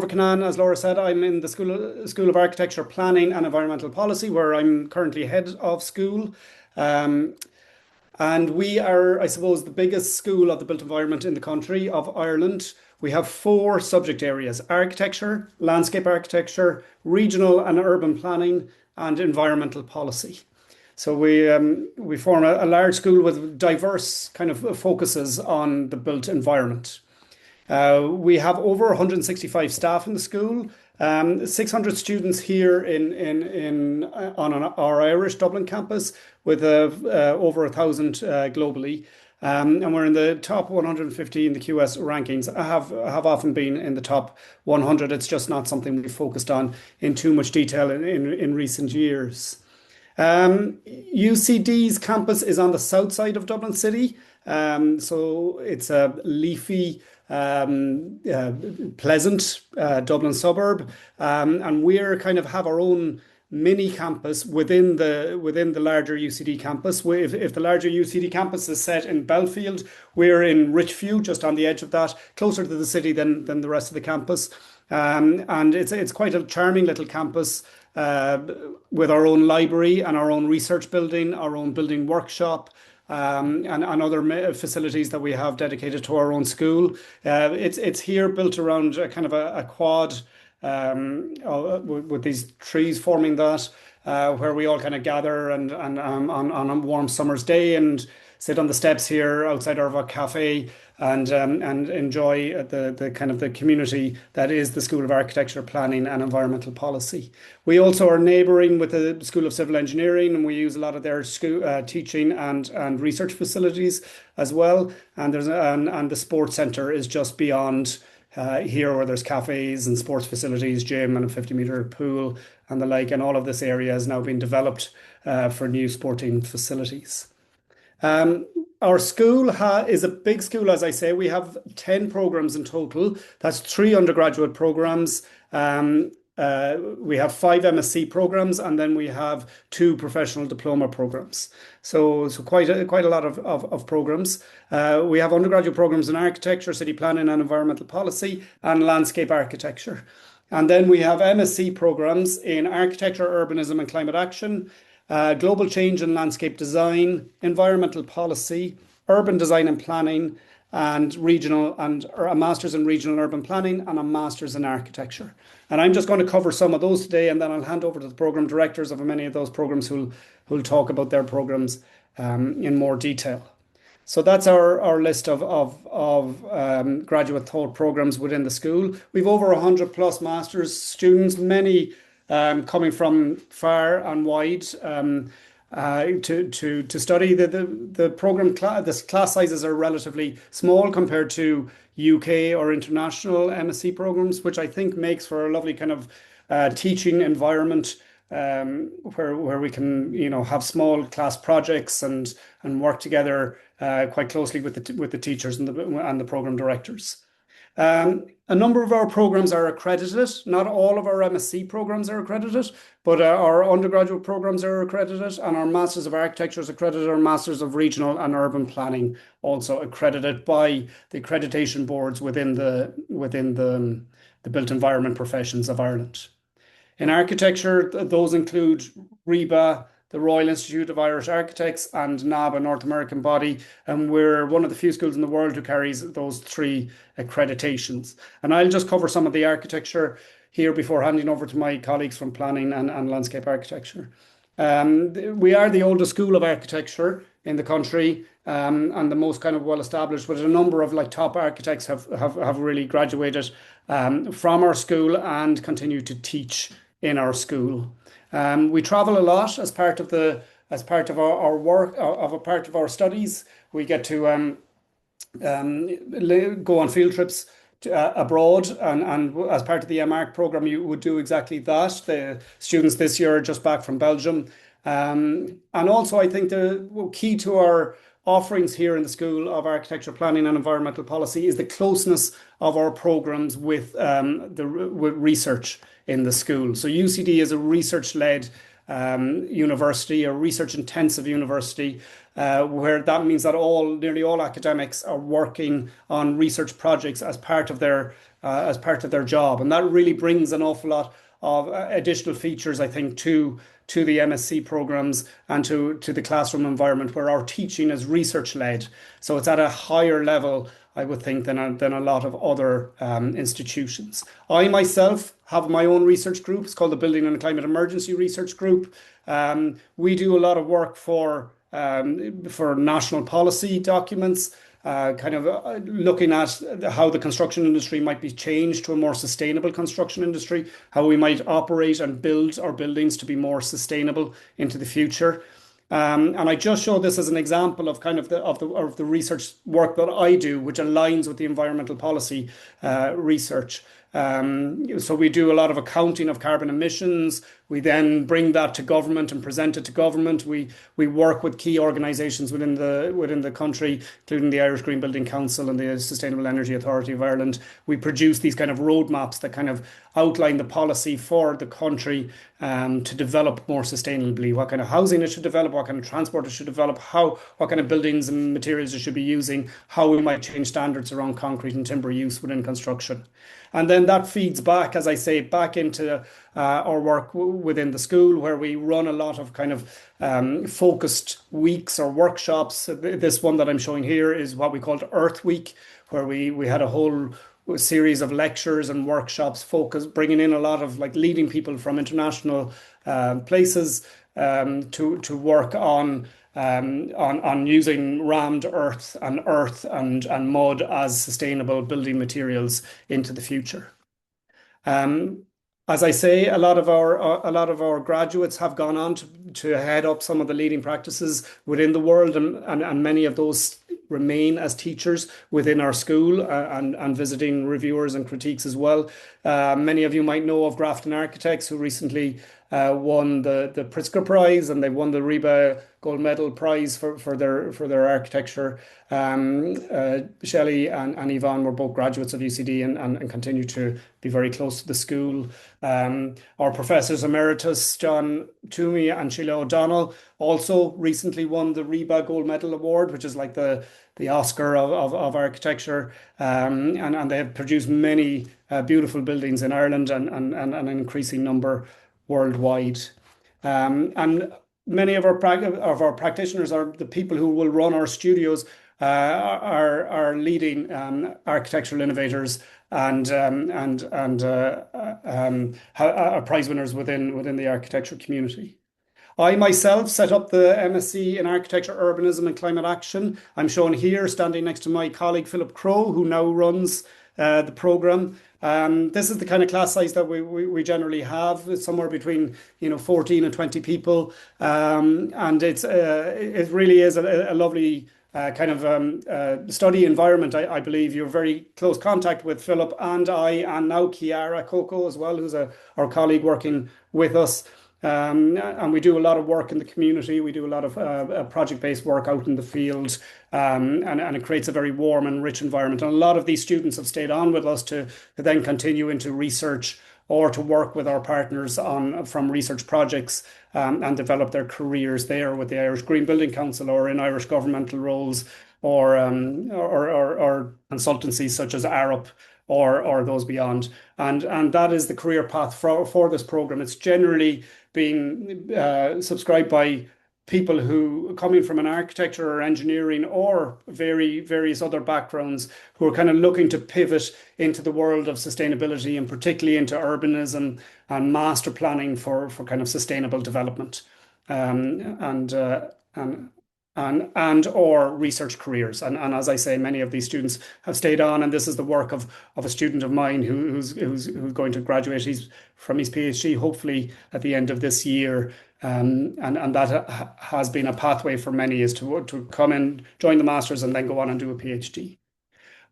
Trevor Canaan. As Laura said, I'm in the School of Architecture, Planning and Environmental Policy, where I'm currently head of school. Um, and we are, I suppose, the biggest school of the built environment in the country of Ireland. We have four subject areas: architecture, landscape architecture, regional and urban planning, and environmental policy. So we form a large school with diverse kind of focuses on the built environment. We have over 165 staff in the school, 600 students here on our Irish Dublin campus, with over 1,000 globally. And we're in the top 150 in the QS rankings. I have often been in the top 100. It's just not something we focused on in too much detail in recent years. UCD's campus is on the south side of Dublin City. So it's a leafy, pleasant Dublin suburb, and we're kind of have our own mini campus within the larger UCD campus. If the larger UCD campus is set in Belfield, we're in Richview, just on the edge of that, closer to the city than the rest of the campus. And it's quite a charming little campus, with our own library and our own research building, our own building workshop, and other facilities that we have dedicated to our own school. It's here built around a kind of a quad, with these trees forming that, where we all kind of gather and on a warm summer's day and sit on the steps here outside of our cafe and enjoy the kind of the community that is the School of Architecture, Planning and Environmental Policy. We also are neighbouring with the School of Civil Engineering, and we use a lot of their school teaching and research facilities as well. And the sports centre is just beyond here, where there's cafes and sports facilities, gym and a 50-metre pool and the like. And all of this area has now been developed for new sporting facilities. Our school is a big school, as I say. We have 10 programs in total. That's 3 undergraduate programs. We have 5 MSc programs, and then we have 2 professional diploma programs. So quite a lot of programs. We have undergraduate programs in architecture, city planning and environmental policy, and landscape architecture. And then we have MSc programs in architecture, urbanism and climate action, global change and landscape design, environmental policy, urban design and planning, and a master's in regional urban planning and a master's in architecture. And I'm just going to cover some of those today, and then I'll hand over to the program directors of many of those programs who'll talk about their programs in more detail. So that's our list of graduate thought programs within the school. We've over 100 plus master's students, many coming from far and wide, to study. The program the class sizes are relatively small compared to UK or international MSc programs, which I think makes for a lovely kind of teaching environment, where we can have small class projects and work together quite closely with the teachers and the program directors. A number of our programs are accredited. Not all of our MSc programs are accredited, but our undergraduate programs are accredited, and our Masters of Architecture is accredited, our Masters of Regional and Urban Planning also accredited by the accreditation boards within the built environment professions of Ireland. In architecture, those include RIBA, the Royal Institute of Irish Architects, and NAB, a North American body, and we're one of the few schools in the world who carries those 3 accreditations. And I'll just cover some of the architecture here before handing over to my colleagues from planning and landscape architecture. We are the oldest school of architecture in the country, and the most kind of well established, but a number of top architects have really graduated from our school and continue to teach in our school. We travel a lot as part of our work, a part of our studies. We get to go on field trips abroad, and as part of the MArch program, you would do exactly that. The students this year are just back from Belgium, and also I think the key to our offerings here in the School of Architecture, Planning and Environmental Policy is the closeness of our programs with research in the school. So UCD is a research-led university, a research-intensive university, where that means that nearly all academics are working on research projects as part of their as part of their job. And that really brings an awful lot of additional features, I think, to the MSc programs and to the classroom environment where our teaching is research led. So it's at a higher level, I would think, than a lot of other institutions. I myself have my own research group. It's called the Building and Climate Emergency Research Group. We do a lot of work for national policy documents, kind of looking at how the construction industry might be changed to a more sustainable construction industry, how we might operate and build our buildings to be more sustainable into the future. And I just show this as an example of kind of the research work that I do, which aligns with the environmental policy research. So we do a lot of accounting of carbon emissions. We then bring that to government and present it to government. We work with key organisations within the country, including the Irish Green Building Council and the Sustainable Energy Authority of Ireland. We produce these kind of roadmaps that kind of outline the policy for the country to develop more sustainably. What kind of housing it should develop, what kind of transport it should develop, what kind of buildings and materials it should be using, how we might change standards around concrete and timber use within construction. And then that feeds back, as I say, back into our work within the school, where we run a lot of kind of focused weeks or workshops. This one that I'm showing here is what we called Earth Week, where we had a whole series of lectures and workshops bringing in a lot of like leading people from international places to work on using rammed earth and mud as sustainable building materials into the future. Um, as I say, a lot of our graduates have gone on to head up some of the leading practices within the world, and many of those remain as teachers within our school and visiting reviewers and critiques as well. Many of you might know of Grafton Architects, who recently won the Pritzker Prize, and they won the RIBA Gold Medal Prize for their architecture. Shelley and Yvonne were both graduates of UCD and continue to be very close to the school. Our professors emeritus, John Toomey and Sheila O'Donnell, also recently won the RIBA Gold Medal Award, which is like the Oscar of architecture. And they have produced many beautiful buildings in Ireland and an increasing number worldwide. And many of our practitioners are the people who will run our studios, are leading architectural innovators and are prize winners within the architecture community. I myself set up the MSc in Architecture, Urbanism and Climate Action. I'm shown here standing next to my colleague Philip Crowe, who now runs the program. This is the kind of class size that we generally have. It's somewhere between 14 and 20 people, and it really is a lovely kind of study environment. I believe you're very close contact with Philip and I, and now Chiara Coco as well, who's our colleague working with us. And we do a lot of work in the community. We do a lot of project-based work out in the field, and it creates a very warm and rich environment. And a lot of these students have stayed on with us to then continue into research or to work with our partners from research projects, and develop their careers there with the Irish Green Building Council or in Irish governmental roles or consultancies such as Arup or those beyond. And that is the career path for this program. It's generally being subscribed by people who coming from an architecture or engineering or various other backgrounds who are kind of looking to pivot into the world of sustainability, and particularly into urbanism and master planning for kind of sustainable development, and or research careers. And as I say, many of these students have stayed on, and this is the work of a student of mine who's going to graduate. He's from his PhD, hopefully at the end of this year. And that has been a pathway for many, is to come and join the masters and then go on and do a PhD.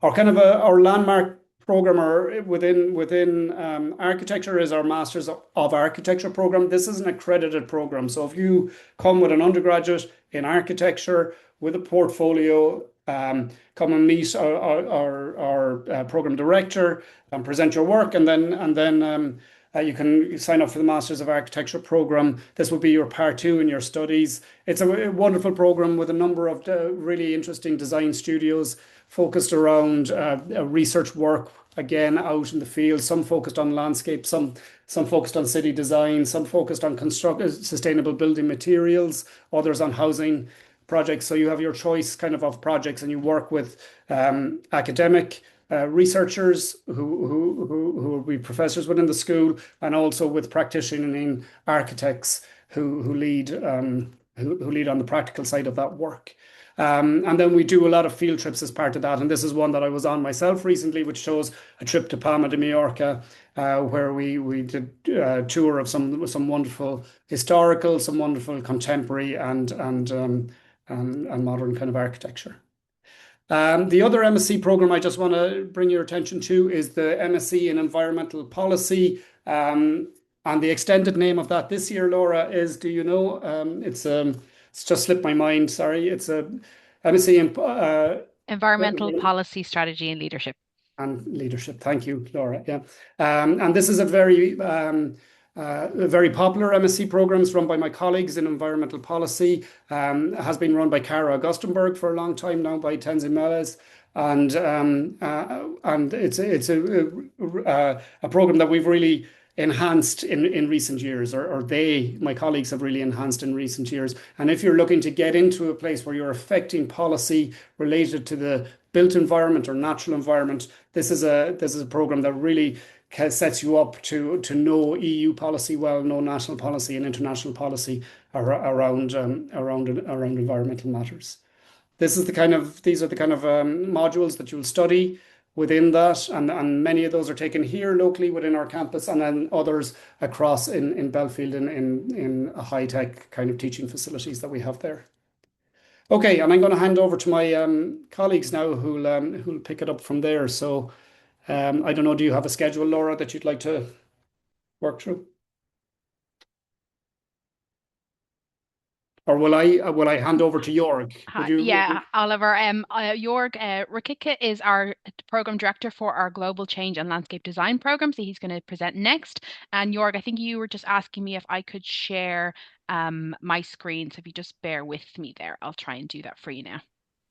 Our landmark program or within architecture is our Masters of Architecture program. This is an accredited program. So if you come with an undergraduate in architecture with a portfolio, come and meet our program director and present your work, and then You can sign up for the Masters of Architecture program. This will be your part two in your studies. It's a wonderful program with a number of really interesting design studios focused around research work, again, out in the field. Some focused on landscape, some focused on city design, some focused on sustainable building materials, others on housing projects. So you have your choice kind of projects, and you work with academic researchers who will be professors within the school, and also with practicing architects who lead who lead on the practical side of that work. And then we do a lot of field trips as part of that. And this is one that I was on myself recently, which shows a trip to Palma de Mallorca, where we did a tour of some wonderful historical, some wonderful contemporary, and modern kind of architecture. The other MSc program I just want to bring your attention to is the MSc in Environmental Policy. And the extended name of that this year, Laura, is, do you know? It's just slipped my mind. Sorry. It's a MSc in Environmental Policy, Strategy and Leadership. And Leadership. Thank you, Laura. Yeah. And this is a very popular MSc program. It's run by my colleagues in environmental policy. Has been run by Cara Augustenberg for a long time now, by Tenzin Melez. And it's a program that we've really enhanced in recent years, or my colleagues have really enhanced in recent years. And if you're looking to get into a place where you're affecting policy related to the built environment or natural environment, this is a program that really sets you up to know EU policy well, know national policy and international policy around environmental matters. These are the kind of modules that you'll study within that, and many of those are taken here locally within our campus, and then others across in Belfield in a high-tech kind of teaching facilities that we have there. Okay, and I'm going to hand over to my colleagues now who'll pick it up from there. So I don't know, do you have a schedule, Laura, that you'd like to work through? Or will I hand over to Jorg? Yeah, Oliver. Jorg Rakicka is our program director for our Global Change and Landscape Design program. So he's going to present next. And Jorg, I think you were just asking me if I could share my screen. So if you just bear with me there, I'll try and do that for you now.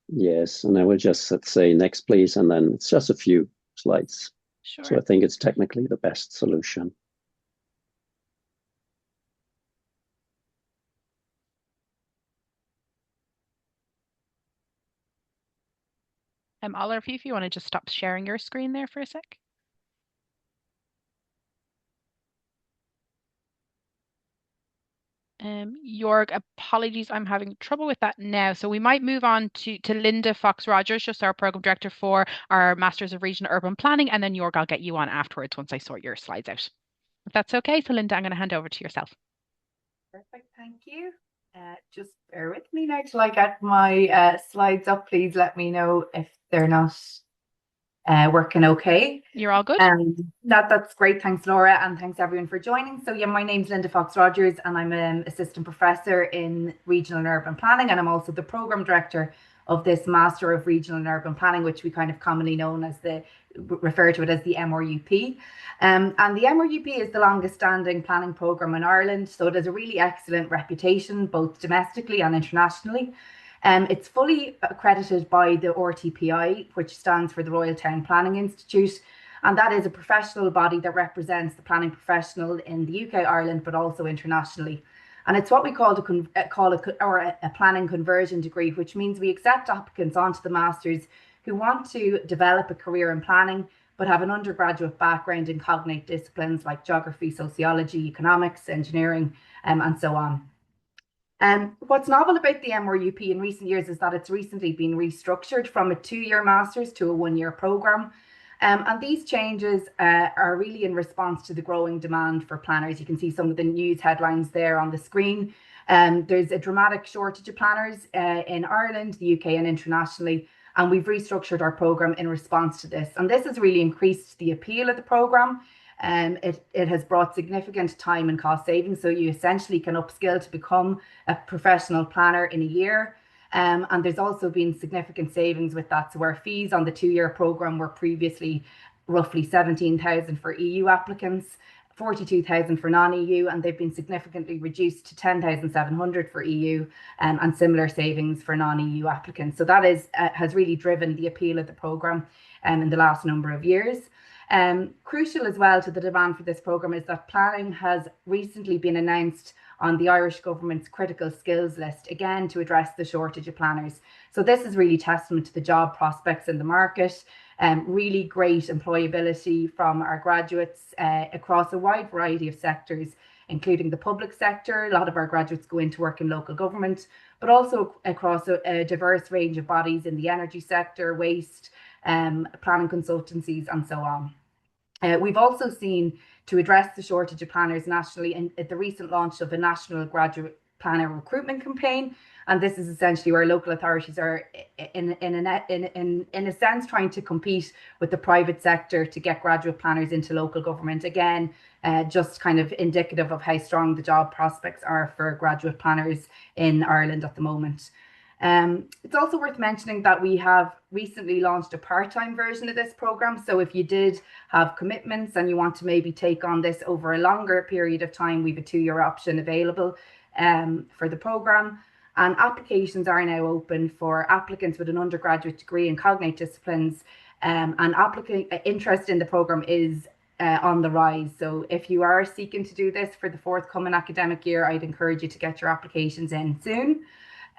Yes, and I will just say next, please, and then it's just a few slides. Sure. So I think it's technically the best solution. Oliver, if you want to just stop sharing your screen there for a sec. Jorg, apologies, I'm having trouble with that now. So we might move on to Linda Fox-Rogers, just our program director for our Masters of Regional Urban Planning, and then Jorg, I'll get you on afterwards once I sort your slides out. If that's okay. So Linda, I'm going to hand over to yourself. Perfect, thank you. Just bear with me now till I get my slides up. Please let me know if they're not working okay. You're all good. That's great. Thanks, Laura, and thanks everyone for joining. So yeah, my name's Linda Fox-Rogers, and I'm an assistant professor in regional and urban planning, and I'm also the program director of this Master of Regional and Urban Planning, which we kind of commonly refer to it as the MRUP. And the MRUP is the longest standing planning program in Ireland, so it has a really excellent reputation both domestically and internationally. It's fully accredited by the RTPI, which stands for the Royal Town Planning Institute, and that is a professional body that represents the planning professional in the UK, Ireland, but also internationally. And it's what we call a planning conversion degree, which means we accept applicants onto the Masters who want to develop a career in planning, but have an undergraduate background in cognate disciplines like geography, sociology, economics, engineering, and so on. What's novel about the MRUP in recent years is that it's recently been restructured from a 2-year master's to a 1-year program. And these changes are really in response to the growing demand for planners. You can see some of the news headlines there on the screen. There's a dramatic shortage of planners in Ireland, the UK and internationally, and we've restructured our program in response to this. And this has really increased the appeal of the program. It has brought significant time and cost savings. So you essentially can upskill to become a professional planner in a year. And there's also been significant savings with that. So our fees on the 2-year program were previously roughly 17,000 for EU applicants, 42,000 for non-EU, and they've been significantly reduced to 10,700 for EU, and similar savings for non-EU applicants. So that has really driven the appeal of the programme in the last number of years. Crucial as well to the demand for this programme is that planning has recently been announced on the Irish government's critical skills list, again to address the shortage of planners. So this is really testament to the job prospects in the market. Really great employability from our graduates across a wide variety of sectors, including the public sector. A lot of our graduates go into work in local government, but also across a diverse range of bodies in the energy sector, waste, planning consultancies, and so on. We've also seen, to address the shortage of planners nationally, in the recent launch of a national graduate planner recruitment campaign. And this is essentially where local authorities are, in a sense, trying to compete with the private sector to get graduate planners into local government. Again, just kind of indicative of how strong the job prospects are for graduate planners in Ireland at the moment. It's also worth mentioning that we have recently launched a part-time version of this programme. So if you did have commitments and you want to maybe take on this over a longer period of time, we have a 2-year option available for the programme. And applications are now open for applicants with an undergraduate degree in cognate disciplines, and interest in the programme is on the rise. So if you are seeking to do this for the forthcoming academic year, I'd encourage you to get your applications in soon.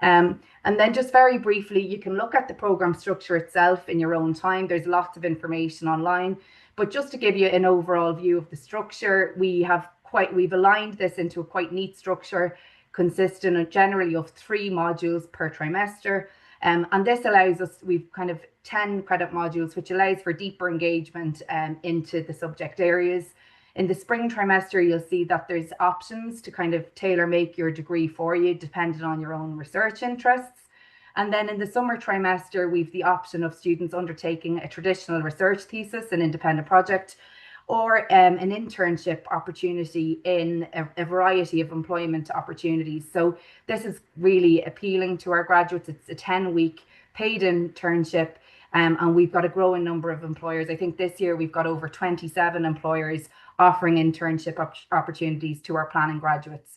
And then just very briefly, you can look at the programme structure itself in your own time. There's lots of information online, but just to give you an overall view of the structure, we've aligned this into a quite neat structure consisting generally of 3 modules per trimester. And this allows us, we've kind of 10 credit modules, which allows for deeper engagement into the subject areas. In the spring trimester, you'll see that there's options to kind of tailor make your degree for you, depending on your own research interests. And then in the summer trimester, we've the option of students undertaking a traditional research thesis, an independent project, or an internship opportunity in a variety of employment opportunities. So this is really appealing to our graduates. It's a 10-week paid internship, and we've got a growing number of employers. I think this year we've got over 27 employers offering internship opportunities to our planning graduates.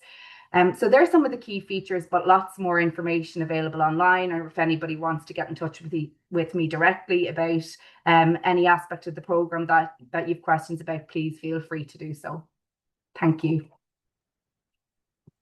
So there's some of the key features, but lots more information available online, or if anybody wants to get in touch with me directly about any aspect of the programme that you've questions about, please feel free to do so. Thank you.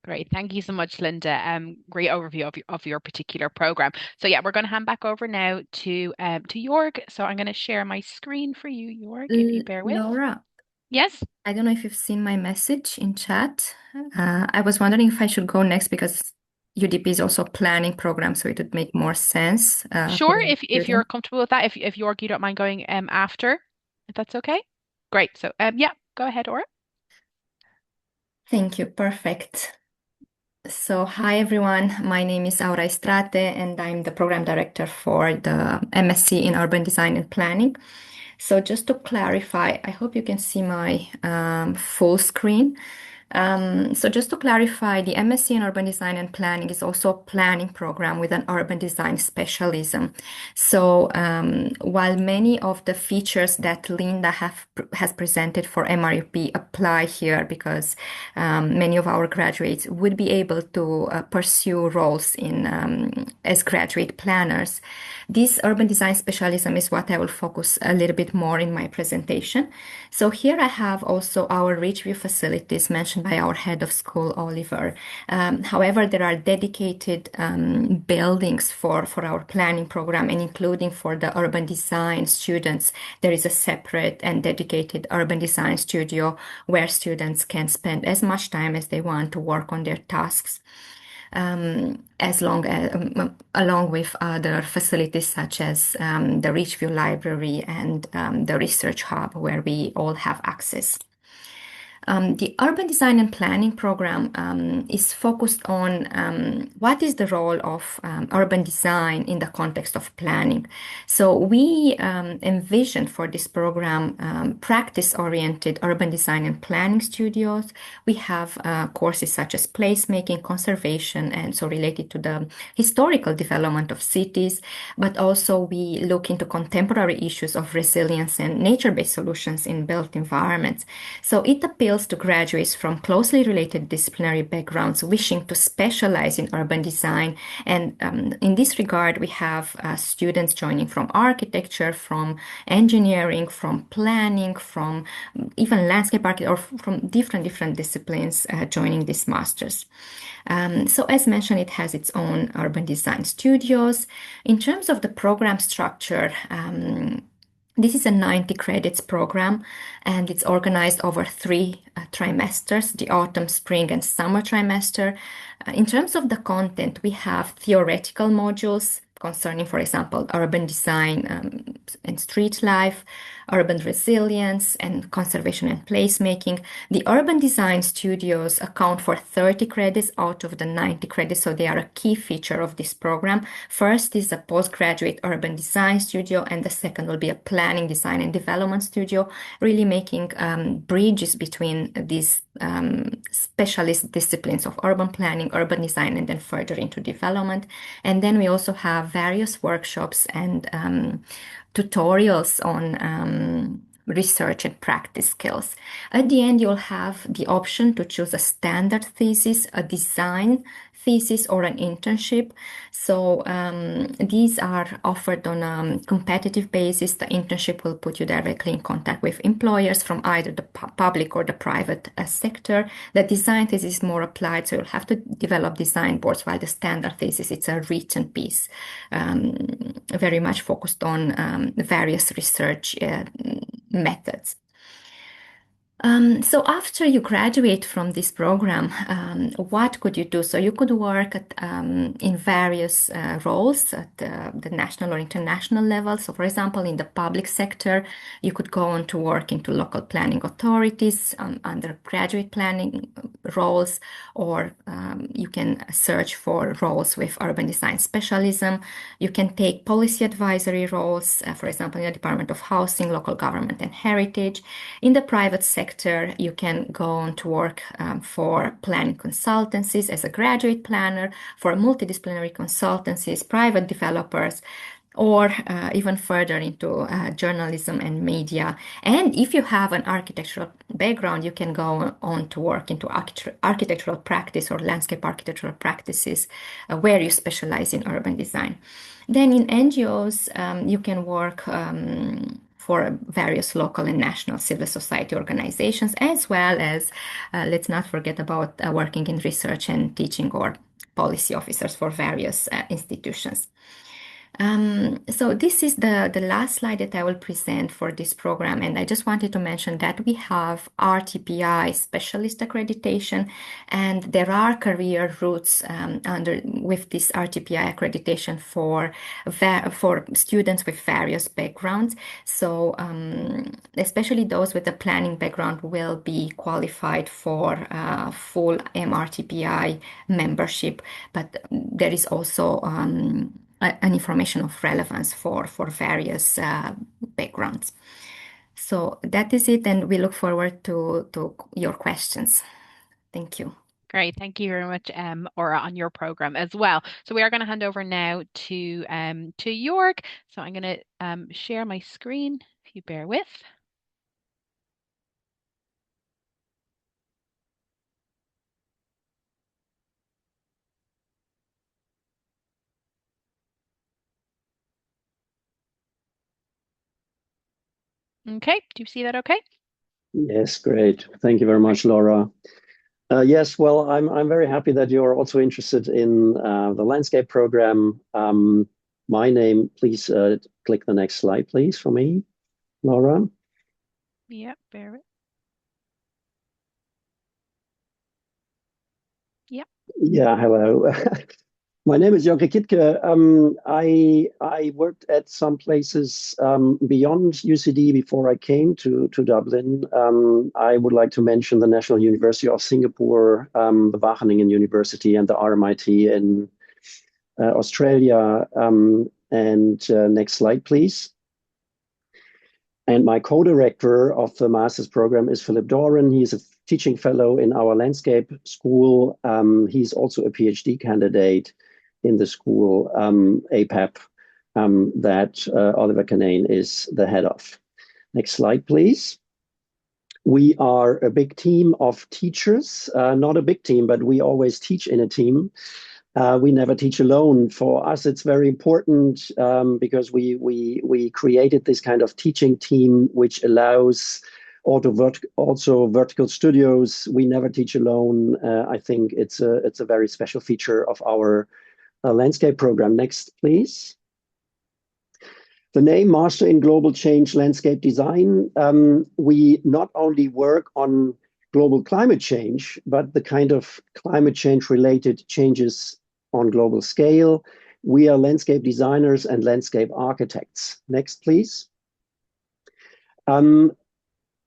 Great. Thank you so much, Linda. Great overview of your particular program. So yeah, we're going to hand back over now to Jorg. So I'm going to share my screen for you, Jorg, if you bear with. Laura. Yes. I don't know if you've seen my message in chat. I was wondering if I should go next because UDP is also a planning program, so it would make more sense. Sure, if you're comfortable with that, if Jorg, you don't mind going after, if that's okay. Great. So yeah, go ahead, Aura. Thank you. Perfect. So hi everyone, my name is Aura Estrate and I'm the program director for the MSc in Urban Design and Planning. So just to clarify, I hope you can see my full screen. So just to clarify, the MSc in Urban Design and Planning is also a planning program with an urban design specialism. So while many of the features that Linda has presented for MRUP apply here, because many of our graduates would be able to pursue roles in as graduate planners, this urban design specialism is what I will focus a little bit more in my presentation. So here I have also our Ridgeview facilities mentioned by our head of school, Oliver. However, there are dedicated buildings for our planning program, and including for the urban design students, there is a separate and dedicated urban design studio where students can spend as much time as they want to work on their tasks. Along with other facilities such as the Ridgeview Library and the Research Hub, where we all have access. The Urban Design and Planning program is focused on what is the role of urban design in the context of planning. So we envision for this program practice-oriented urban design and planning studios. We have courses such as placemaking, conservation, and so related to the historical development of cities, but also we look into contemporary issues of resilience and nature-based solutions in built environments. So it appeals appeals to graduates from closely related disciplinary backgrounds wishing to specialize in urban design. And in this regard, we have students joining from architecture, from engineering, from planning, from even landscape architecture, or from different disciplines joining this master's. So as mentioned, it has its own urban design studios. In terms of the program structure, this is a 90 credits program, and it's organized over 3 trimesters, the autumn, spring, and summer trimester. In terms of the content, we have theoretical modules concerning, for example, urban design and street life, urban resilience, and conservation and placemaking. The urban design studios account for 30 credits out of the 90 credits, so they are a key feature of this program. First is a postgraduate urban design studio, and the second will be a planning, design, and development studio, really making bridges between these specialist disciplines of urban planning, urban design, and then further into development. And then we also have various workshops and tutorials on research and practice skills. At the end, you'll have the option to choose a standard thesis, a design thesis, or an internship. So these are offered on a competitive basis. The internship will put you directly in contact with employers from either the public or the private sector. The design thesis is more applied, so you'll have to develop design boards, while the standard thesis, it's a written piece, very much focused on various research methods. So after you graduate from this program, what could you do? So you could work in various roles at the national or international level. So for example, in the public sector, you could go on to work into local planning authorities, undergraduate planning roles, or you can search for roles with urban design specialism. You can take policy advisory roles, for example, in the Department of Housing, Local Government and Heritage. In the private sector, you can go on to work for planning consultancies as a graduate planner, for multidisciplinary consultancies, private developers, or even further into journalism and media. And if you have an architectural background, you can go on to work into architectural practice or landscape architectural practices where you specialize in urban design. Then in NGOs, you can work for various local and national civil society organizations, as well as, let's not forget about working in research and teaching or policy officers for various institutions. So this is the last slide that I will present for this program, and I just wanted to mention that we have RTPI specialist accreditation, and there are career routes with this RTPI accreditation for students with various backgrounds. So especially those with a planning background will be qualified for full MRTPI membership, but there is also an information of relevance for various backgrounds. So that is it, and we look forward to your questions. Thank you. Great, thank you very much, Aura, on your program as well. So we are going to hand over now to Jörg. So I'm going to share my screen, if you bear with. Okay, do you see that okay? Yes, great. Thank you very much, Laura. Yes, well, I'm very happy that you're also interested in the landscape program. My name, please click the next slide, please, for me, Laura. Yeah, bear with. Yeah. Yeah, hello. My name is Jörg Kitke. I worked at some places beyond UCD before I came to Dublin. I would like to mention the National University of Singapore, the Wageningen University, and the RMIT in Australia. Next slide, please. And my co-director of the master's program is Philip Doran. He's a teaching fellow in our landscape school. He's also a PhD candidate in the school, APAP, that Oliver Canane is the head of. Next slide, please. We are a big team of teachers, not a big team, but we always teach in a team. We never teach alone. For us, it's very important because we created this kind of teaching team, which allows also vertical studios. We never teach alone. I think it's a very special feature of our landscape program. Next, please. The name Master in Global Change Landscape Design. We not only work on global climate change, but the kind of climate change related changes on global scale. We are landscape designers and landscape architects. Next, please.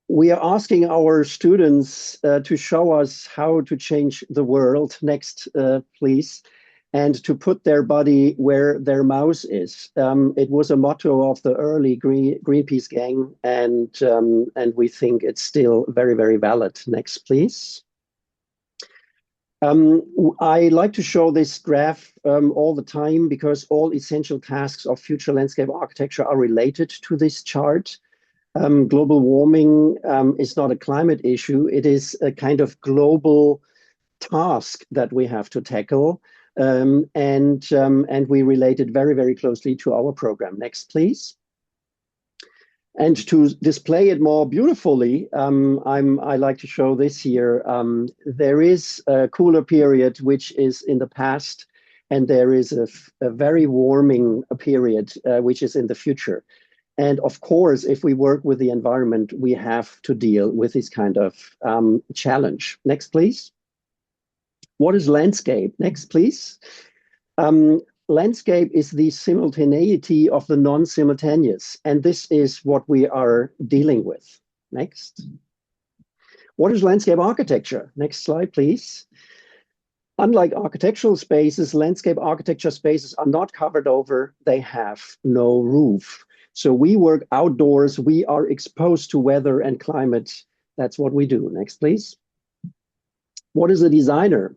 We are asking our students to show us how to change the world. Next, please. And to put their body where their mouse is. It was a motto of the early Greenpeace gang, and we think it's still very, very valid. Next, please. I like to show this graph all the time because all essential tasks of future landscape architecture are related to this chart. Global warming is not a climate issue. It is a kind of global task that we have to tackle. And we relate it very, very closely to our program. Next, please. And to display it more beautifully, I like to show this here. There is a cooler period, which is in the past, and there is a very warming period, which is in the future. And of course, if we work with the environment, we have to deal with this kind of challenge. Next, please. What is landscape? Next, please. Landscape is the simultaneity of the non-simultaneous, and this is what we are dealing with. Next. What is landscape architecture? Next slide, please. Unlike architectural spaces, landscape architecture spaces are not covered over, they have no roof. So we work outdoors, we are exposed to weather and climate. That's what we do. Next, please. What is a designer?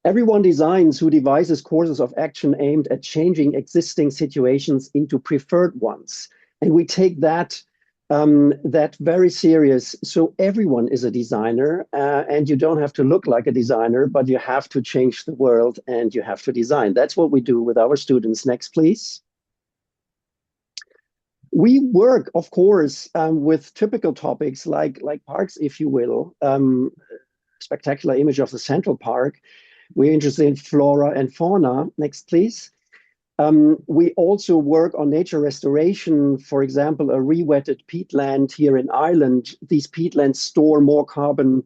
Everyone designs who devises courses of action aimed at changing existing situations into preferred ones. And we take that very serious. So everyone is a designer, and you don't have to look like a designer, but you have to change the world and you have to design. That's what we do with our students. Next, please. We work, of course, with typical topics like parks, if you will. Spectacular image of the Central Park. We're interested in flora and fauna. Next, please. We also work on nature restoration. For example, a re-wetted peatland here in Ireland. These peatlands store more carbon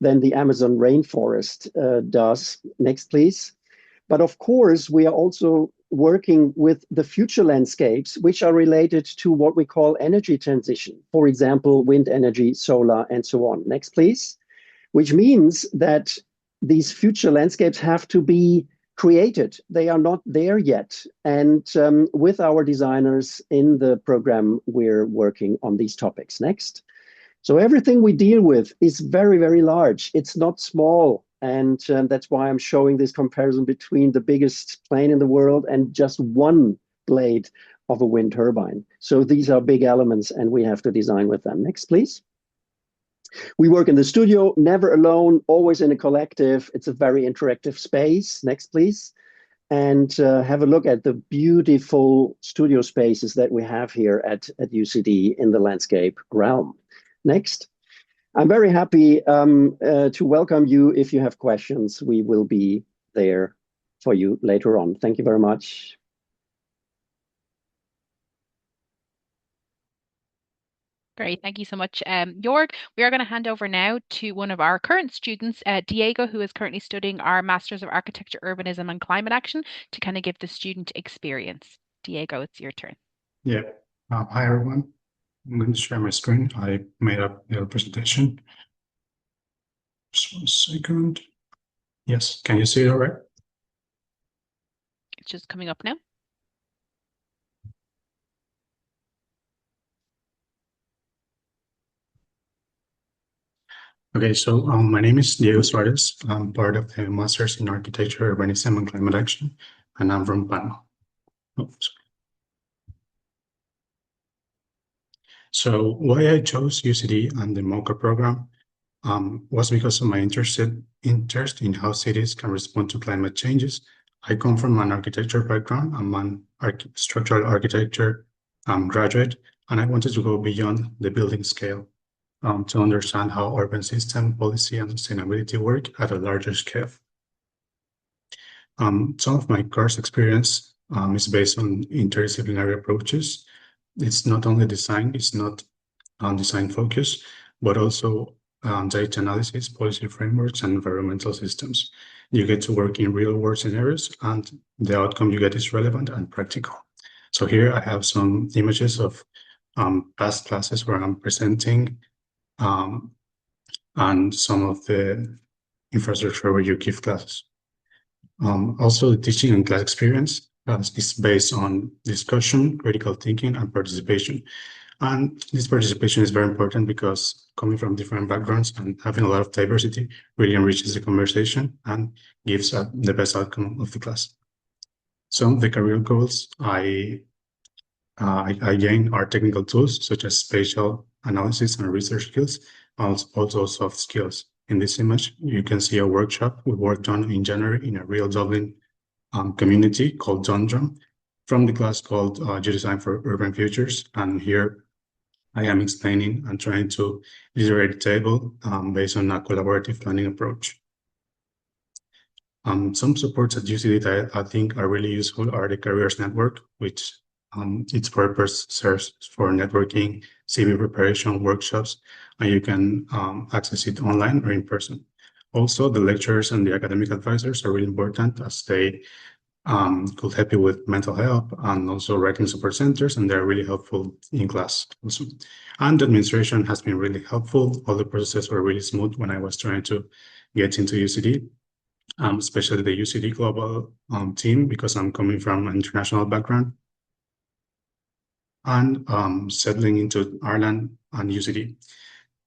than the Amazon rainforest does. Next, please. But of course, we are also working with the future landscapes, which are related to what we call energy transition. For example, wind energy, solar, and so on. Next, please. Which means that these future landscapes have to be created. They are not there yet. And with our designers in the program, we're working on these topics. Next. So everything we deal with is very, very large. It's not small. And that's why I'm showing this comparison between the biggest plane in the world and just one blade of a wind turbine. So these are big elements and we have to design with them. Next, please. We work in the studio, never alone, always in a collective. It's a very interactive space. Next, please. And have a look at the beautiful studio spaces that we have here at UCD in the landscape realm. Next. I'm very happy to welcome you. If you have questions, we will be there for you later on. Thank you very much. Great, thank you so much, Jorg. We are going to hand over now to one of our current students, Diego, who is currently studying our Masters of Architecture, Urbanism and Climate Action to kind of give the student experience. Diego, it's your turn. Yeah. Hi, everyone. I'm going to share my screen. I made up the presentation. Just 1 second. Yes, can you see it all right? It's just coming up now. Okay, so my name is Diego Suarez. I'm part of the Masters in Architecture, Urbanism and Climate Action, and I'm from Panama. Oops. So why I chose UCD and the MOCA program was because of my interest in how cities can respond to climate changes. I come from an architecture background. I'm an structural architecture graduate, and I wanted to go beyond the building scale to understand how urban system, policy, and sustainability work at a larger scale. Some of my course experience is based on interdisciplinary approaches. It's not only design, it's not design focus, but also data analysis, policy frameworks, and environmental systems. You get to work in real world scenarios, and the outcome you get is relevant and practical. So here I have some images of past classes where I'm presenting and some of the infrastructure where you give classes. Also, the teaching and class experience is based on discussion, critical thinking, and participation. And this participation is very important because coming from different backgrounds and having a lot of diversity really enriches the conversation and gives the best outcome of the class. Some of the career goals I gain are technical tools such as spatial analysis and research skills, also soft skills. In this image, you can see a workshop we worked on in January in a real Dublin community called Dundrum from the class called Geodesign for Urban Futures. And here I am explaining and trying to iterate a table based on a collaborative planning approach. Some supports at UCD that I think are really useful are the Careers Network, which its purpose serves for networking, CV preparation, workshops, and you can access it online or in person. Also, the lecturers and the academic advisors are really important as they could help you with mental health and also writing support centers, and they're really helpful in class also. And the administration has been really helpful. All the processes were really smooth when I was trying to get into UCD, especially the UCD global team, because I'm coming from an international background. And settling into Ireland and UCD.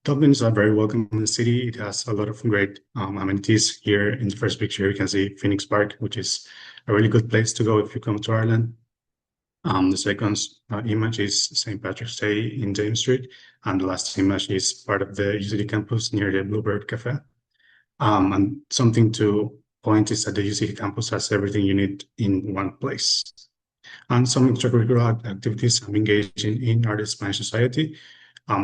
Dublin is a very welcoming city. It has a lot of great amenities. Here in the first picture, you can see Phoenix Park, which is a really good place to go if you come to Ireland. The second image is St. Patrick's Day in James Street, and the last image is part of the UCD campus near the Bluebird Cafe. And something to point is that the UCD campus has everything you need in one place. And some extracurricular activities I'm engaged in are the Spanish Society.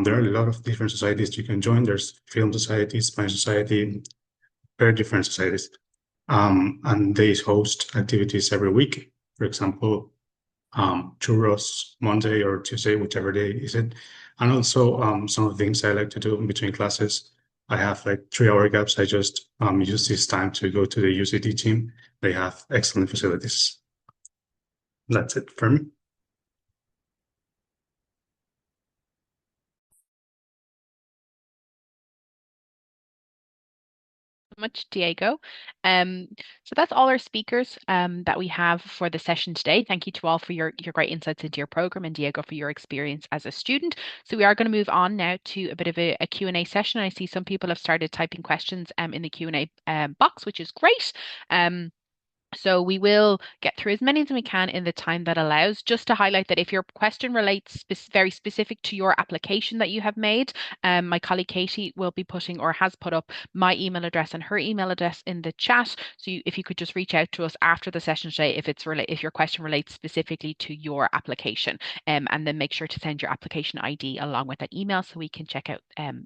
There are a lot of different societies you can join. There's Film Society, Spanish Society, very different societies. And they host activities every week. For example, churros Monday or Tuesday, whichever day is it. And also some of the things I like to do in between classes. I have like 3-hour gaps. I just use this time to go to the UCD team. They have excellent facilities. That's it for me. Much, Diego. So that's all our speakers that we have for the session today. Thank you to all for your great insights into your program, and Diego for your experience as a student. So we are going to move on now to a bit of a Q&A session. I see some people have started typing questions in the Q&A box, which is great. So we will get through as many as we can in the time that allows. Just to highlight that if your question relates very specific to your application that you have made, my colleague Katie will be putting or has put up my email address and her email address in the chat. So if you could just reach out to us after the session today if your question relates specifically to your application, and then make sure to send your application ID along with that email so we can check out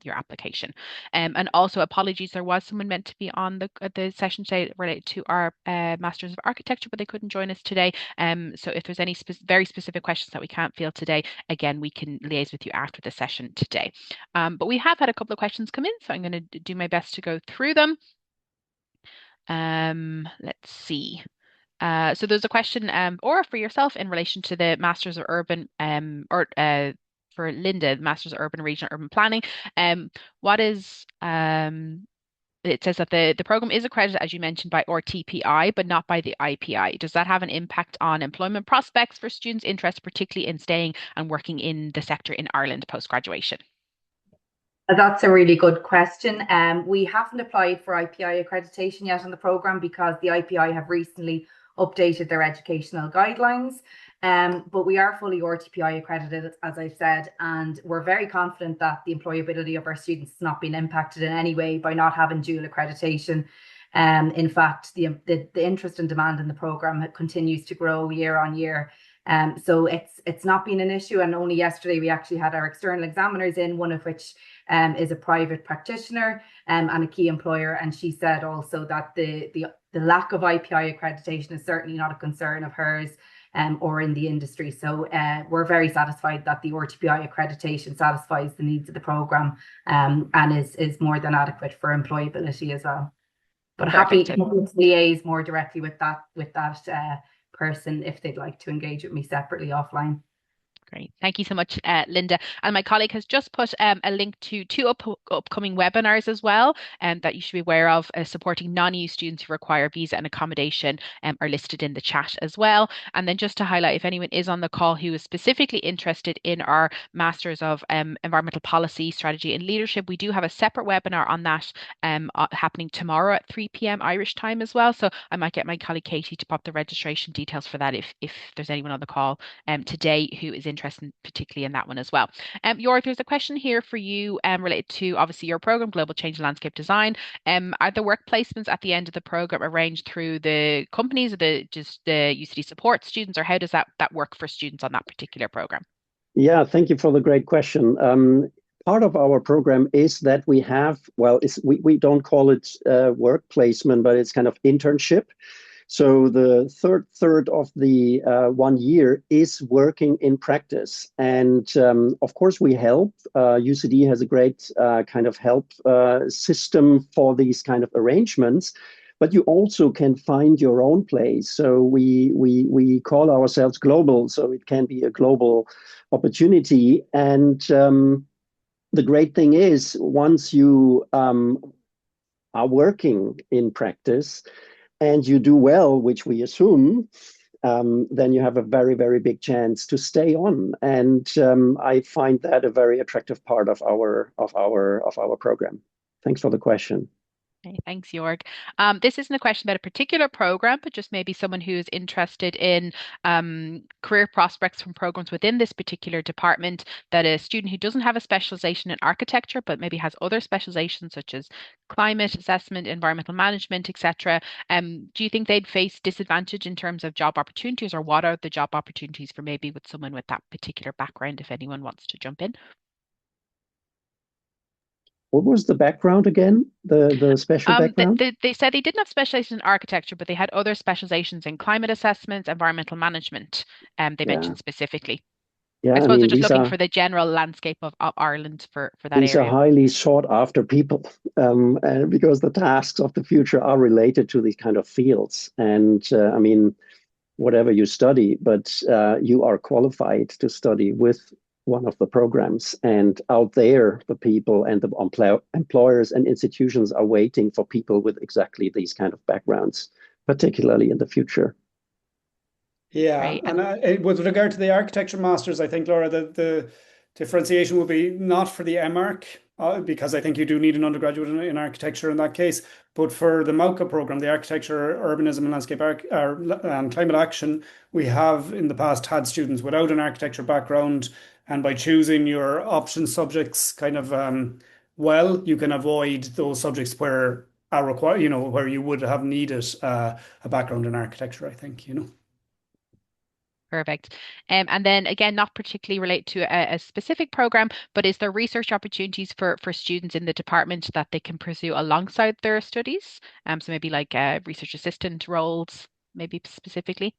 your application. And also apologies, there was someone meant to be on the session today related to our Masters of Architecture, but they couldn't join us today. So if there's any very specific questions that we can't field today, again, we can liaise with you after the session today. But we have had a couple of questions come in, so I'm going to do my best to go through them. Let's see. So there's a question, or for yourself, in relation to the Masters of Urban, for Linda, Masters of Urban Regional Urban Planning. What is it says that the program is accredited, as you mentioned, by RTPI, but not by the IPI. Does that have an impact on employment prospects for students interested particularly in staying and working in the sector in Ireland post-graduation? That's a really good question. We haven't applied for IPI accreditation yet on the program because the IPI have recently updated their educational guidelines. But we are fully RTPI accredited, as I've said, and we're very confident that the employability of our students has not been impacted in any way by not having dual accreditation. In fact, the interest and demand in the programme continues to grow year on year. So it's not been an issue. And only yesterday we actually had our external examiners in, one of which is a private practitioner and a key employer. And she said also that the lack of IPI accreditation is certainly not a concern of hers or in the industry. So we're very satisfied that the RTPI accreditation satisfies the needs of the programme and is more than adequate for employability as well. But happy to liaise more directly with that person if they'd like to engage with me separately offline. Great. Thank you so much, Linda. And my colleague has just put a link to two upcoming webinars as well that you should be aware of. Supporting non-EU students who require visa and accommodation are listed in the chat as well. And then just to highlight, if anyone is on the call who is specifically interested in our Masters of Environmental Policy, Strategy and Leadership, we do have a separate webinar on that happening tomorrow at 3 p.m. Irish time as well. So I might get my colleague Katie to pop the registration details for that if there's anyone on the call today who is interested particularly in that one as well. Jörg, there's a question here for you related to obviously your program, Global Change and Landscape Design. Are the work placements at the end of the program arranged through the companies or just the UCD support students, or how does that work for students on that particular program? Yeah, thank you for the great question. Part of our program is that we have, we don't call it work placement, but it's kind of internship. So the third of the 1 year is working in practice. And of course, we help. UCD has a great kind of help system for these kind of arrangements. But you also can find your own place. So we call ourselves global. So it can be a global opportunity. And the great thing is, once you are working in practice, and you do well, which we assume, then you have a very, very big chance to stay on. And I find that a very attractive part of our program. Thanks for the question. Okay, thanks, Jörg. This isn't a question about a particular program, but just maybe someone who is interested in career prospects from programs within this particular department, that a student who doesn't have a specialization in architecture, but maybe has other specializations such as climate assessment, environmental management, etc. Do you think they'd face disadvantage in terms of job opportunities, or what are the job opportunities for maybe with someone with that particular background, if anyone wants to jump in? What was the background again? The special background? They said they didn't have specializations in architecture, but they had other specializations in climate assessments, environmental management. They mentioned specifically. Yeah, I suppose they're just looking for the general landscape of Ireland for that area. These are highly sought after people, and because the tasks of the future are related to these kind of fields. And I mean, whatever you study, but you are qualified to study with one of the programs, and out there the people and the employers and institutions are waiting for people with exactly these kind of backgrounds, particularly in the future. Yeah, right. And with regard to the architecture masters, I think, Laura, the differentiation will be not for the MArch, because I think you do need an undergraduate in architecture in that case, but for the MAUCA program, the Architecture, Urbanism and Landscape Climate Action, we have in the past had students without an architecture background, and by choosing your option subjects kind of you can avoid those subjects where where you would have needed a background in architecture, I think, Perfect. And then again, not particularly related to a specific program, but is there research opportunities for students in the department that they can pursue alongside their studies? So maybe like research assistant roles, maybe specifically?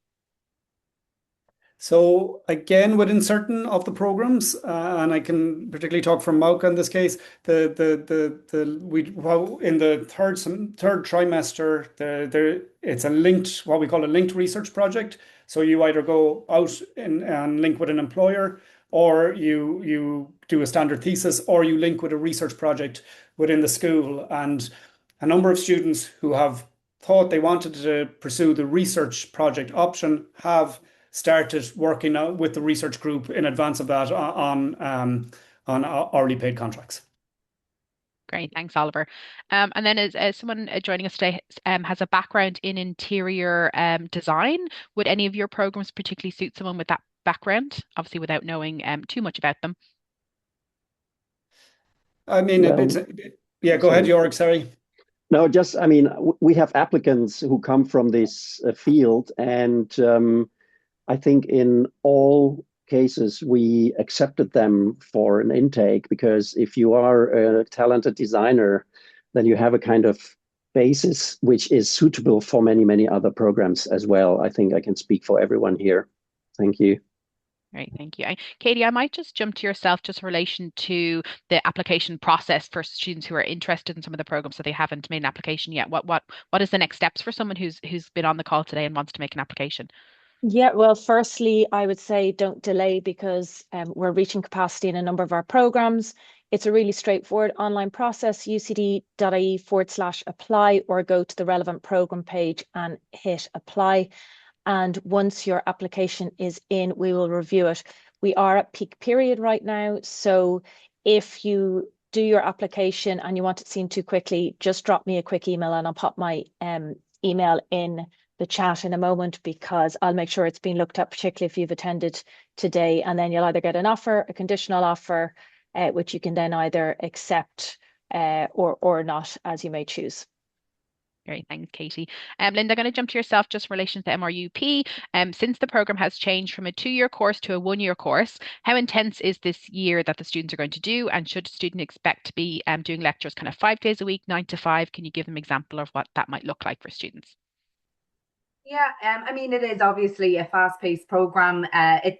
So again, within certain of the programs, and I can particularly talk from MAUCA in this case, in the third trimester, it's what we call a linked research project. So you either go out and link with an employer, or you do a standard thesis, or you link with a research project within the school. And a number of students who have thought they wanted to pursue the research project option have started working out with the research group in advance of that on hourly paid contracts. Great, thanks, Oliver. And then as someone joining us today has a background in interior design, would any of your programs particularly suit someone with that background? Obviously, without knowing too much about them. I mean, Well, yeah, go ahead, sorry. Georg, sorry. No, just, I mean, we have applicants who come from this field, and I think in all cases we accepted them for an intake, because if you are a talented designer, then you have a kind of basis which is suitable for many, many other programs as well. I think I can speak for everyone here. Thank you. Great, thank you. Katie, I might just jump to yourself just in relation to the application process for students who are interested in some of the programs that they haven't made an application yet. What is the next steps for someone who's been on the call today and wants to make an application? Yeah, well, firstly, I would say don't delay, because we're reaching capacity in a number of our programs. It's a really straightforward online process, ucd.ie/apply, or go to the relevant program page and hit apply. And once your application is in, we will review it. We are at peak period right now, so if you do your application and you want it seen too quickly, just drop me a quick email and I'll pop my email in the chat in a moment, because I'll make sure it's been looked at, particularly if you've attended today, and then you'll either get an offer, a conditional offer, which you can then either accept or not, as you may choose. Great, thanks, Katie. Linda, I'm going to jump to yourself just in relation to MRUP. Since the program has changed from a 2-year course to a 1-year course, how intense is this year that the students are going to do? And should a student expect to be doing lectures kind of 5 days a week, 9 to 5? Can you give them an example of what that might look like for students? Yeah, I mean, it is obviously a fast-paced program. I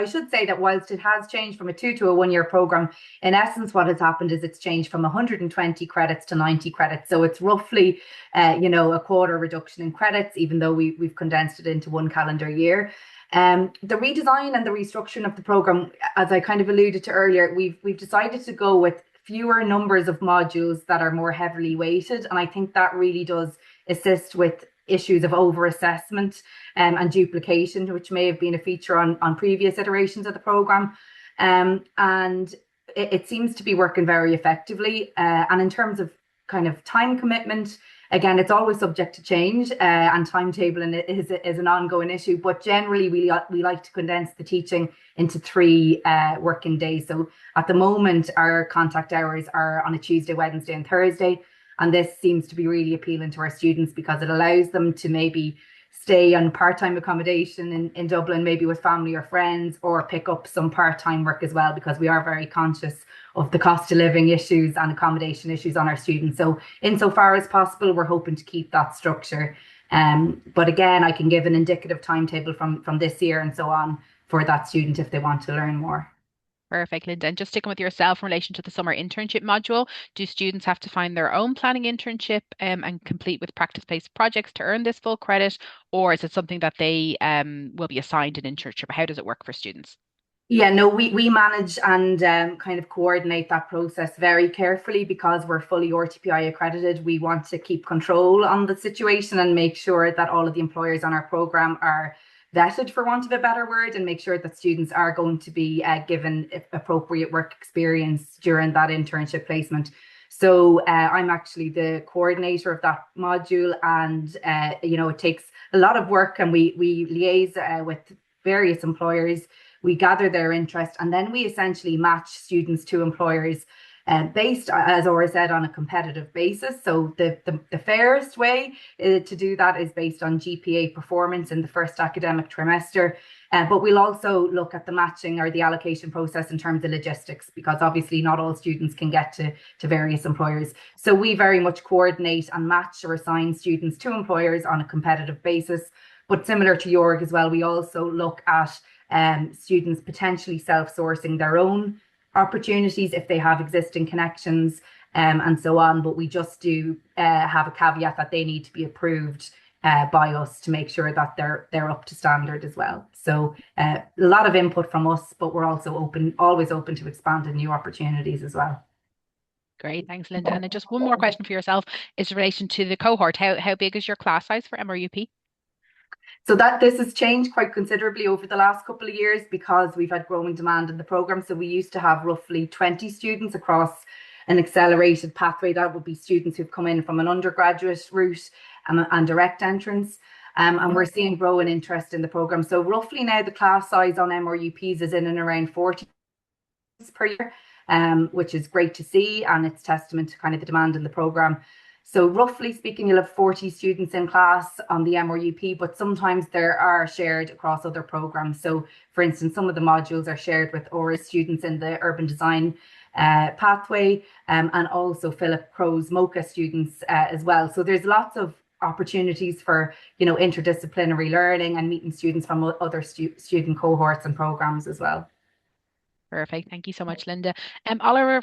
should say that whilst it has changed from a 2 to a 1-year program, in essence, what has happened is it's changed from 120 credits to 90 credits. So it's roughly, a quarter reduction in credits, even though we've condensed it into 1 calendar year. The redesign and the restructuring of the program, as I kind of alluded to earlier, we've decided to go with fewer numbers of modules that are more heavily weighted, and I think that really does assist with issues of over-assessment and duplication, which may have been a feature on previous iterations of the program. And it seems to be working very effectively. And in terms of kind of time commitment, again, it's always subject to change, and timetabling is an ongoing issue. But generally, we like to condense the teaching into 3 working days. So at the moment, our contact hours are on a Tuesday, Wednesday, and Thursday. And this seems to be really appealing to our students, because it allows them to maybe stay on part-time accommodation in Dublin, maybe with family or friends, or pick up some part-time work as well, because we are very conscious of the cost of living issues and accommodation issues on our students. So insofar as possible, we're hoping to keep that structure. But again, I can give an indicative timetable from this year and so on for that student if they want to learn more. Perfect, Linda. And just sticking with yourself in relation to the summer internship module, do students have to find their own planning internship and complete with practice-based projects to earn this full credit? Or is it something that they will be assigned an internship? How does it work for students? Yeah, no, we manage and kind of coordinate that process very carefully, because we're fully RTPI accredited. We want to keep control on the situation and make sure that all of the employers on our program are vetted, for want of a better word, and make sure that students are going to be given appropriate work experience during that internship placement. So I'm actually the coordinator of that module, and it takes a lot of work, and we liaise with various employers. We gather their interest, and then we essentially match students to employers based, as Aura said, on a competitive basis. So the fairest way to do that is based on GPA performance in the first academic trimester. But we'll also look at the matching or the allocation process in terms of logistics, because obviously not all students can get to various employers. So we very much coordinate and match or assign students to employers on a competitive basis. But similar to Jorg as well, we also look at students potentially self-sourcing their own opportunities if they have existing connections and so on. But we just do have a caveat that they need to be approved by us to make sure that they're up to standard as well. So a lot of input from us, but we're also always open to expanding new opportunities as well. Great, thanks, Linda. And then just one more question for yourself is in relation to the cohort. How big is your class size for MRUP? So this has changed quite considerably over the last couple of years, because we've had growing demand in the program. So we used to have roughly 20 students across an accelerated pathway. That would be students who've come in from an undergraduate route and direct entrance. And we're seeing growing interest in the programme. So roughly now the class size on MRUPs is in and around 40 per year, which is great to see, and it's testament to kind of the demand in the programme. So roughly speaking, you'll have 40 students in class on the MRUP, but sometimes there are shared across other programs. So for instance, some of the modules are shared with Aura students in the urban design pathway, and also Philip Crow's MOCA students as well. So there's lots of opportunities for, interdisciplinary learning and meeting students from other student cohorts and programs as well. Perfect. Thank you so much, Linda. Oliver,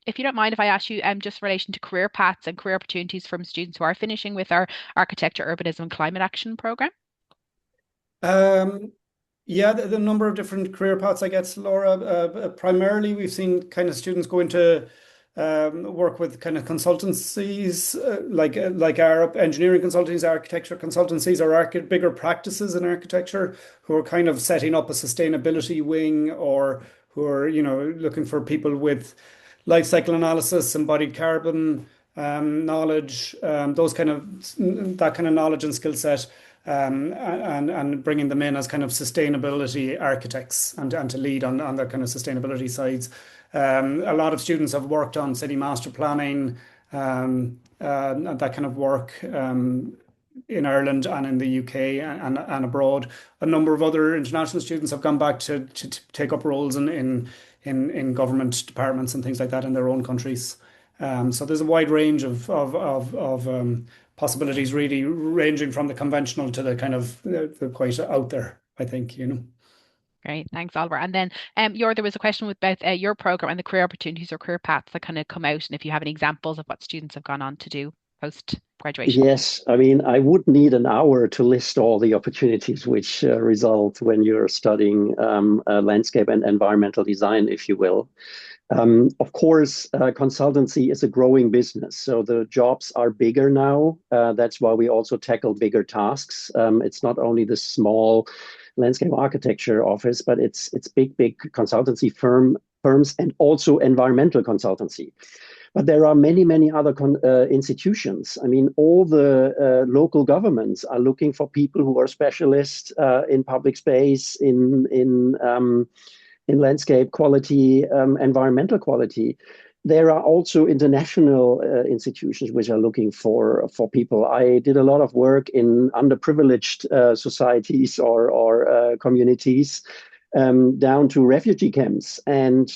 if you don't mind, if I ask you just in relation to career paths and career opportunities from students who are finishing with our architecture, urbanism, and climate action program. Yeah, the number of different career paths, I guess, Laura. Primarily, we've seen kind of students go into work with kind of consultancies, like our engineering consultancies, architecture consultancies, or bigger practices in architecture, who are kind of setting up a sustainability wing, or who are, looking for people with life cycle analysis, embodied carbon knowledge, that kind of knowledge and skill set. And bringing them in as kind of sustainability architects and to lead on their kind of sustainability sides. A lot of students have worked on city master planning, and that kind of work in Ireland and in the UK and abroad. A number of other international students have gone back to take up roles in government departments and things like that in their own countries. So there's a wide range of possibilities, really ranging from the conventional to the kind of the quite out there, I think, Great, thanks, Oliver. And then, there was a question about your program and the career opportunities or career paths that kind of come out, and if you have any examples of what students have gone on to do post graduation. Yes, I mean, I would need an hour to list all the opportunities which result when you're studying landscape and environmental design, if you will. Of course, consultancy is a growing business, so the jobs are bigger now. That's why we also tackle bigger tasks. It's not only the small landscape architecture office, but it's big consultancy firms and also environmental consultancy. But there are many other institutions. I mean, all the local governments are looking for people who are specialists in public space, in landscape quality, environmental quality. There are also international institutions which are looking for people. I did a lot of work in underprivileged societies or communities, down to refugee camps, and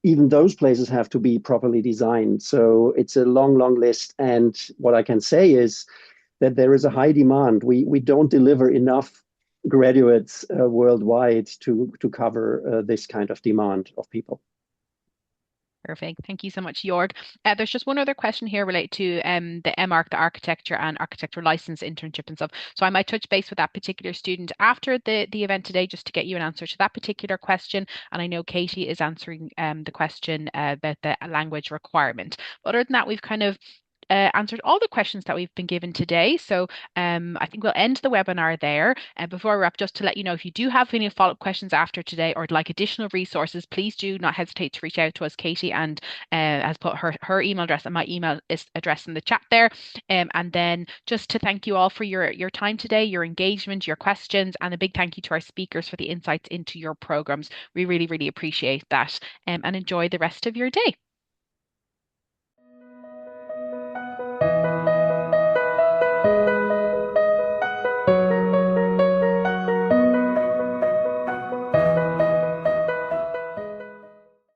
even those places have to be properly designed. So it's a long list. And what I can say is that there is a high demand. We don't deliver enough graduates worldwide to cover this kind of demand of people. Perfect. Thank you so much, Jorg. There's just one other question here related to the MArch, the architecture and architecture license internship and stuff. So I might touch base with that particular student after the event today, just to get you an answer to that particular question. And I know Katie is answering the question about the language requirement. But other than that, we've kind of answered all the questions that we've been given today. So I think we'll end the webinar there. And before I wrap, just to let you know, if you do have any follow-up questions after today or like additional resources, please do not hesitate to reach out to us. Katie and has put her email address and my email address in the chat there. And then just to thank you all for your time today, your engagement, your questions, and a big thank you to our speakers for the insights into your programs. We really appreciate that. And enjoy the rest of your day.